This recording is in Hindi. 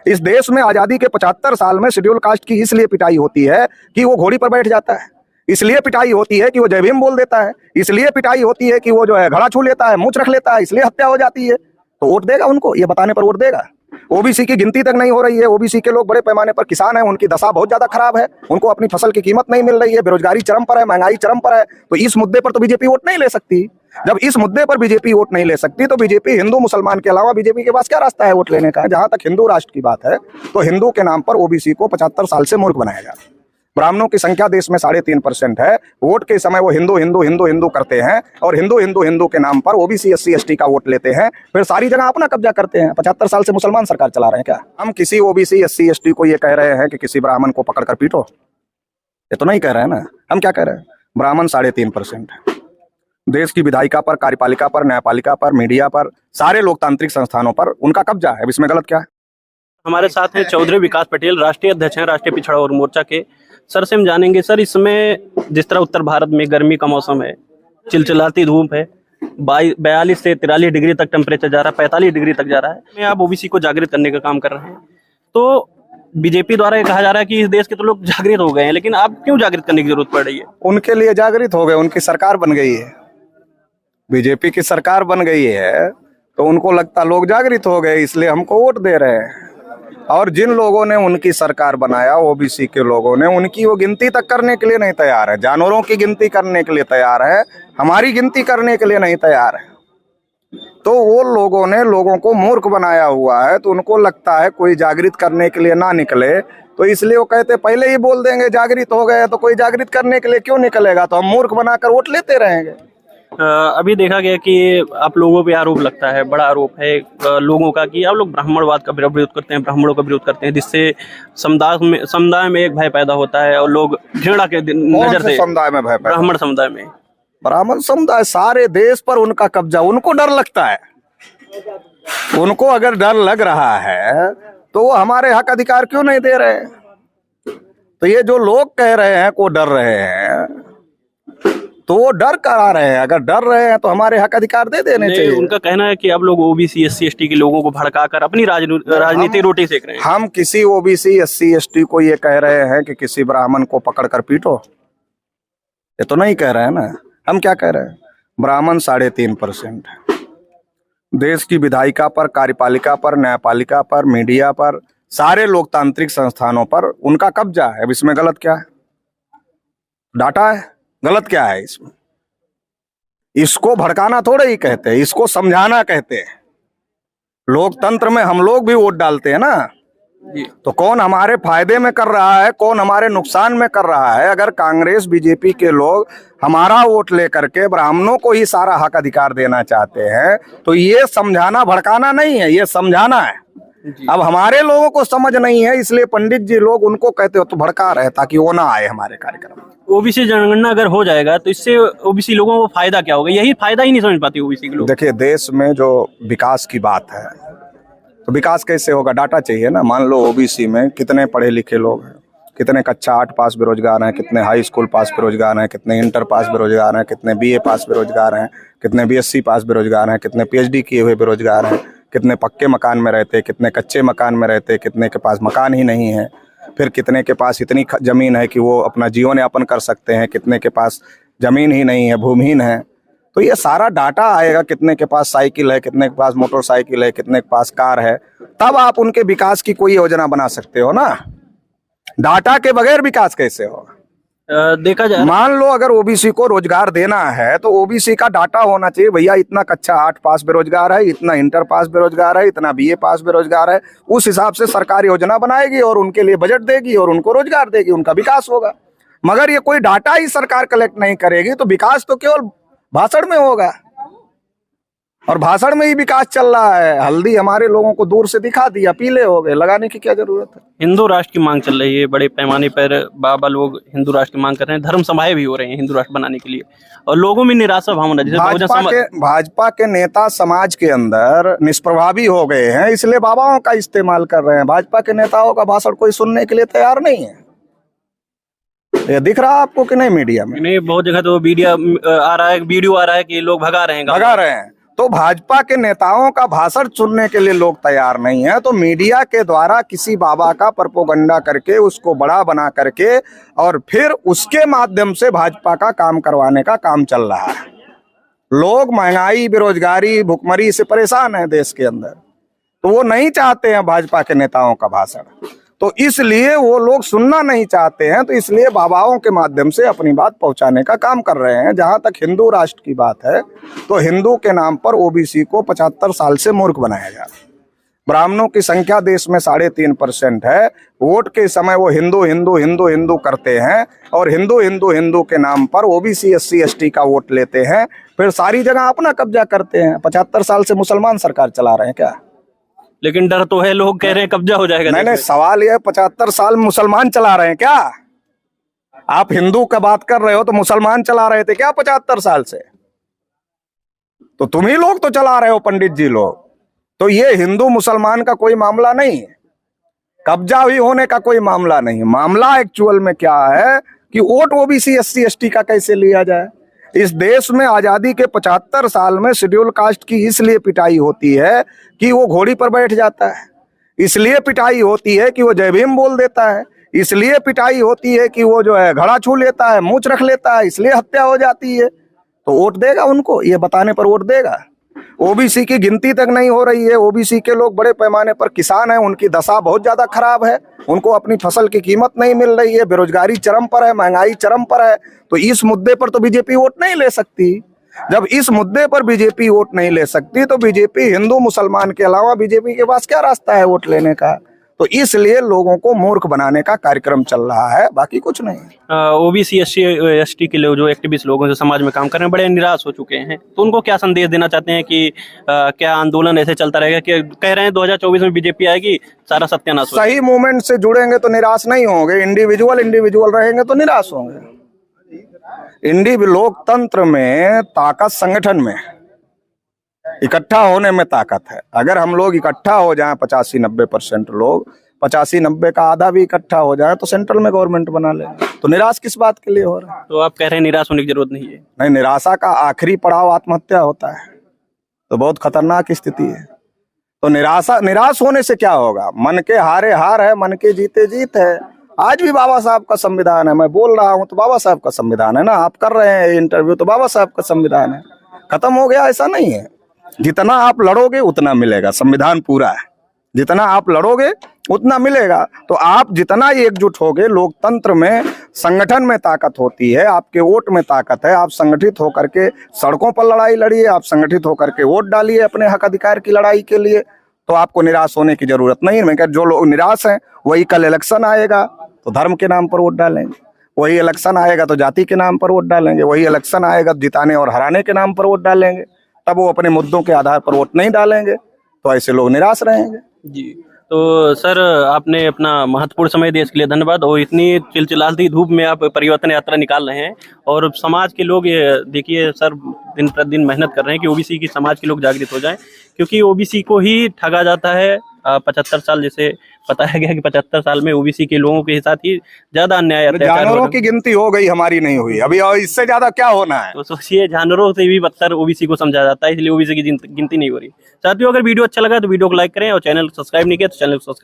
इस देश में आजादी के 75 साल में शेड्यूल कास्ट की इसलिए पिटाई होती है कि वो घोड़ी पर बैठ जाता है, इसलिए पिटाई होती है कि वो जय भीम बोल देता है, इसलिए पिटाई होती है कि वो जो है घड़ा छू लेता है, मूंछ रख लेता है, इसलिए हत्या हो जाती है। तो वोट देगा उनको, ये बताने पर वोट देगा। ओबीसी की गिनती तक नहीं हो रही है, ओबीसी के लोग बड़े पैमाने पर किसान हैं, उनकी दशा बहुत ज्यादा खराब है, उनको अपनी फसल की कीमत नहीं मिल रही है, बेरोजगारी चरम पर है, महंगाई चरम पर है। तो इस मुद्दे पर तो बीजेपी वोट नहीं ले सकती। जब इस मुद्दे पर बीजेपी वोट नहीं ले सकती तो बीजेपी हिंदू मुसलमान के अलावा बीजेपी के पास क्या रास्ता है वोट लेने का? जहां तक हिंदू राष्ट्र की बात है तो हिंदू के नाम पर ओबीसी को 75 साल से मूर्ख बनाया जा रहा है। ब्राह्मणों की संख्या देश में 3.5% है। वोट के समय वो हिंदू हिंदू हिंदू हिंदू करते हैं और हिंदू हिंदू हिंदू के नाम पर ओबीसी SC ST का वोट लेते हैं, फिर सारी जगह अपना कब्जा करते हैं। 75 साल से मुसलमान सरकार चला रहे हैं क्या? हम किसी ओबीसी SC ST को ये कह रहे हैं कि किसी ब्राह्मण को पकड़ कर पीटो, ये तो नहीं कह रहे हैं ना। हम क्या कह रहे हैं? ब्राह्मण 3.5% है। देश की विधायिका पर, कार्यपालिका पर, न्यायपालिका पर, मीडिया पर, सारे लोकतांत्रिक संस्थानों पर उनका कब्जा है। अब इसमें गलत क्या है? हमारे साथ हैं चौधरी विकास पटेल, राष्ट्रीय अध्यक्ष हैं राष्ट्रीय पिछड़ा वर्ग मोर्चा के। सर से हम जानेंगे, सर इस समय जिस तरह उत्तर भारत में गर्मी का मौसम है, चिलचिलाती धूप है, 42 से 43 डिग्री तक टेम्परेचर जा रहा है, 45 डिग्री तक जा रहा है। आप ओबीसी को जागृत करने का काम कर रहे हैं, तो बीजेपी द्वारा ये कहा जा रहा है कि इस देश के तो लोग जागृत हो गए हैं, लेकिन आप क्यों जागृत करने की जरूरत पड़ रही है? उनके लिए जागृत हो गए, उनकी सरकार बन गई है, बीजेपी की सरकार बन गई है, तो उनको लगता लोग जागृत हो गए इसलिए हमको वोट दे रहे हैं। और जिन लोगों ने उनकी सरकार बनाया, ओबीसी के लोगों ने, उनकी वो गिनती तक करने के लिए नहीं तैयार है। जानवरों की गिनती करने के लिए तैयार है, हमारी गिनती करने के लिए नहीं तैयार है। तो वो लोगों ने लोगों को मूर्ख बनाया हुआ है, तो उनको लगता है कोई जागृत करने के लिए ना निकले, तो इसलिए वो कहते पहले ही बोल देंगे जागृत हो गए तो कोई जागृत करने के लिए क्यों निकलेगा, तो हम मूर्ख बनाकर वोट लेते रहेंगे। अभी देखा गया कि आप लोगों पे आरोप लगता है, बड़ा आरोप है लोगों का, कि आप लोग ब्राह्मणवाद का विरोध करते हैं, ब्राह्मणों का विरोध करते हैं, जिससे समुदाय में एक भय पैदा होता है और लोग घृणा के नजर से समुदाय में भय पैदा? ब्राह्मण समुदाय में, ब्राह्मण समुदाय, सारे देश पर उनका कब्जा, उनको डर लगता है। उनको अगर डर लग रहा है तो वो हमारे हक अधिकार क्यों नहीं दे रहे? तो ये जो लोग कह रहे हैं को डर रहे हैं, तो वो डर करा रहे हैं। अगर डर रहे हैं तो हमारे हक अधिकार दे देने चाहिए। उनका कहना है कि आप लोग ओबीसी SC ST के लोगों को भड़काकर अपनी राजनीति रोटी सेक रहे हैं। हम किसी ओबीसी SC ST को ये कह रहे हैं कि किसी ब्राह्मण को पकड़ कर पीटो, ये तो नहीं कह रहे हैं ना। हम क्या कह रहे हैं? ब्राह्मण 3.5% है। देश की विधायिका पर, कार्यपालिका पर, न्यायपालिका पर, मीडिया पर, सारे लोकतांत्रिक संस्थानों पर उनका कब्जा है। अब इसमें गलत क्या है? डाटा है, गलत क्या है इसमें? इसको भड़काना थोड़े ही कहते हैं, इसको समझाना कहते हैं। लोकतंत्र में हम लोग भी वोट डालते हैं ना, तो कौन हमारे फायदे में कर रहा है, कौन हमारे नुकसान में कर रहा है। अगर कांग्रेस बीजेपी के लोग हमारा वोट लेकर के ब्राह्मणों को ही सारा हक अधिकार देना चाहते हैं, तो ये समझाना भड़काना नहीं है, ये समझाना है। अब हमारे लोगों को समझ नहीं है, इसलिए पंडित जी लोग उनको कहते हो तो भड़का रहे ताकि वो ना आए हमारे कार्यक्रम। ओबीसी जनगणना अगर हो जाएगा तो इससे ओबीसी लोगों को फायदा क्या होगा? यही फायदा ही नहीं समझ पाती ओबीसी के लोग। देखिए, देश में जो विकास की बात है, तो विकास कैसे होगा? डाटा चाहिए ना। मान लो ओबीसी में कितने पढ़े लिखे लोग हैं, कितने कक्षा 8 पास बेरोजगार हैं, कितने हाई स्कूल पास बेरोजगार हैं, कितने इंटर पास बेरोजगार हैं, कितने BA पास बेरोजगार हैं, कितने BSc पास बेरोजगार हैं, कितने PhD किए हुए बेरोजगार हैं, कितने पक्के मकान में रहते, कितने कच्चे मकान में रहते, कितने के पास मकान ही नहीं है, फिर कितने के पास इतनी जमीन है कि वो अपना जीवन यापन कर सकते हैं, कितने के पास जमीन ही नहीं है, भूमिहीन है। तो ये सारा डाटा आएगा, कितने के पास साइकिल है, कितने के पास मोटरसाइकिल है, कितने के पास कार है, तब आप उनके विकास की कोई योजना बना सकते हो ना। डाटा के बगैर विकास कैसे होगा? देखा जाए, मान लो अगर ओबीसी को रोजगार देना है तो ओबीसी का डाटा होना चाहिए। भैया इतना कक्षा 8 पास बेरोजगार है, इतना इंटर पास बेरोजगार है, इतना BA पास बेरोजगार है। उस हिसाब से सरकार योजना बनाएगी और उनके लिए बजट देगी और उनको रोजगार देगी, उनका विकास होगा। मगर ये कोई डाटा ही सरकार कलेक्ट नहीं करेगी तो विकास तो केवल भाषण में होगा, और भाषण में ही विकास चल रहा है। हल्दी हमारे लोगों को दूर से दिखा दिया, पीले हो गए, लगाने की क्या जरूरत है? हिंदू राष्ट्र की मांग चल रही है बड़े पैमाने पर, बाबा लोग हिंदू राष्ट्र की मांग कर रहे हैं, धर्म सभाएं भी हो रही हैं हिंदू राष्ट्र बनाने के लिए, और लोगों में निराशा भावना, जैसे भाजपा के नेता समाज के अंदर निष्प्रभावी हो गए हैं, इसलिए बाबाओं का इस्तेमाल कर रहे हैं। भाजपा के नेताओं का भाषण कोई सुनने के लिए तैयार नहीं है। ये दिख रहा है आपको कि नहीं मीडिया में? नहीं, बहुत जगह तो वीडियो आ रहा है कि लोग भगा रहे हैं। तो भाजपा के नेताओं का भाषण सुनने के लिए लोग तैयार नहीं है, तो मीडिया के द्वारा किसी बाबा का प्रोपेगेंडा करके उसको बड़ा बना करके और फिर उसके माध्यम से भाजपा का काम करवाने का काम चल रहा है। लोग महंगाई, बेरोजगारी, भुखमरी से परेशान है देश के अंदर, तो वो नहीं चाहते हैं भाजपा के नेताओं का भाषण, तो इसलिए वो लोग सुनना नहीं चाहते हैं, तो इसलिए बाबाओं के माध्यम से अपनी बात पहुंचाने का काम कर रहे हैं। जहां तक हिंदू राष्ट्र की बात है, तो हिंदू के नाम पर ओबीसी को 75 साल से मूर्ख बनाया जा रहा है। ब्राह्मणों की संख्या देश में 3.5% है। वोट के समय वो हिंदू हिंदू हिंदू हिंदू करते हैं और हिंदू हिंदू हिंदू के नाम पर ओबीसी SC ST का वोट लेते हैं, फिर सारी जगह अपना कब्जा करते हैं। 75 साल से मुसलमान सरकार चला रहे हैं क्या? लेकिन डर तो है, लोग कह रहे हैं कब्जा हो जाएगा। नहीं, सवाल यह 75 साल मुसलमान चला रहे हैं क्या? आप हिंदू का बात कर रहे हो तो मुसलमान चला रहे थे क्या 75 साल से? तो तुम ही लोग तो चला रहे हो, पंडित जी लोग। तो ये हिंदू मुसलमान का कोई मामला नहीं है, कब्जा भी होने का कोई मामला नहीं है। मामला एक्चुअल में क्या है कि वोट ओबीसी SC ST का कैसे लिया जाए। इस देश में आजादी के 75 साल में शेड्यूल कास्ट की इसलिए पिटाई होती है कि वो घोड़ी पर बैठ जाता है, इसलिए पिटाई होती है कि वो जय भीम बोल देता है, इसलिए पिटाई होती है कि वो जो है घड़ा छू लेता है, मूंछ रख लेता है, इसलिए हत्या हो जाती है। तो वोट देगा उनको, ये बताने पर वोट देगा? ओबीसी की गिनती तक नहीं हो रही है। ओबीसी के लोग बड़े पैमाने पर किसान हैं, उनकी दशा बहुत ज्यादा खराब है, उनको अपनी फसल की कीमत नहीं मिल रही है, बेरोजगारी चरम पर है, महंगाई चरम पर है। तो इस मुद्दे पर तो बीजेपी वोट नहीं ले सकती। जब इस मुद्दे पर बीजेपी वोट नहीं ले सकती तो बीजेपी हिंदू मुसलमान के अलावा बीजेपी के पास क्या रास्ता है वोट लेने का? तो इसलिए लोगों को मूर्ख बनाने का कार्यक्रम चल रहा है, बाकी कुछ नहीं। ओबीसी SC ST के लोग, जो एक्टिविस्ट लोग हैं, जो समाज में काम कर रहे हैं, बड़े निराश हो चुके हैं, तो उनको क्या संदेश देना चाहते हैं कि क्या आंदोलन ऐसे चलता रहेगा? कि कह रहे हैं 2024 में बीजेपी आएगी, सारा सत्यानाश हो जाएगा। सही मूवमेंट से जुड़ेंगे तो निराश नहीं होंगे, इंडिविजुअल रहेंगे तो निराश होंगे। लोकतंत्र में ताकत संगठन में, इकट्ठा होने में ताकत है। अगर हम लोग इकट्ठा हो जाएं 85-90% लोग, 85-90 का आधा भी इकट्ठा हो जाए तो सेंट्रल में गवर्नमेंट बना ले। तो निराश किस बात के लिए हो रहा है? तो आप कह रहे हैं निराश होने की जरूरत नहीं है? नहीं, निराशा का आखिरी पड़ाव आत्महत्या होता है, तो बहुत खतरनाक स्थिति है। तो निराश होने से क्या होगा? मन के हारे हार है, मन के जीते जीत है। आज भी बाबा साहब का संविधान है, मैं बोल रहा हूं तो बाबा साहब का संविधान है ना, आप कर रहे हैं इंटरव्यू तो बाबा साहब का संविधान है। खत्म हो गया ऐसा नहीं है। जितना आप लड़ोगे उतना मिलेगा, संविधान पूरा है, जितना आप लड़ोगे उतना मिलेगा। तो आप जितना एकजुट होगे, लोकतंत्र में संगठन में ताकत होती है, आपके वोट में ताकत है। आप संगठित होकर के सड़कों पर लड़ाई लड़िए, आप संगठित होकर के वोट डालिए अपने हक अधिकार की लड़ाई के लिए, तो आपको निराश होने की जरूरत नहीं है। मैं कह, जो लोग निराश हैं वही कल इलेक्शन आएगा तो धर्म के नाम पर वोट डालेंगे, वही इलेक्शन आएगा तो जाति के नाम पर वोट डालेंगे, वही इलेक्शन आएगा तो जिताने और हराने के नाम पर वोट डालेंगे। तब वो अपने मुद्दों के आधार पर वोट नहीं डालेंगे, तो ऐसे लोग निराश रहेंगे। जी, तो सर आपने अपना महत्वपूर्ण समय दिया, इसके लिए धन्यवाद। और इतनी चिलचिलाती धूप में आप परिवर्तन यात्रा निकाल रहे हैं, और समाज के लोग, ये देखिए सर, दिन प्रतिदिन मेहनत कर रहे हैं कि ओबीसी की समाज के लोग जागृत हो जाएं, क्योंकि ओबीसी को ही ठगा जाता है। 75 साल, जैसे बताया गया कि 75 साल में ओबीसी के लोगों के साथ ही ज्यादा अन्याय अत्याचार। जानवरों की गिनती हो गई, हमारी नहीं हुई अभी, और इससे ज्यादा क्या होना है? तो सोचिए, जानवरों से भी बदतर ओबीसी को समझा जाता है, इसलिए ओबीसी की गिनती नहीं हो रही। साथियों, अगर वीडियो अच्छा लगा तो वीडियो को लाइक करें, और चैनल को सब्सक्राइब नहीं किया तो चैनल को सब्सक्राइब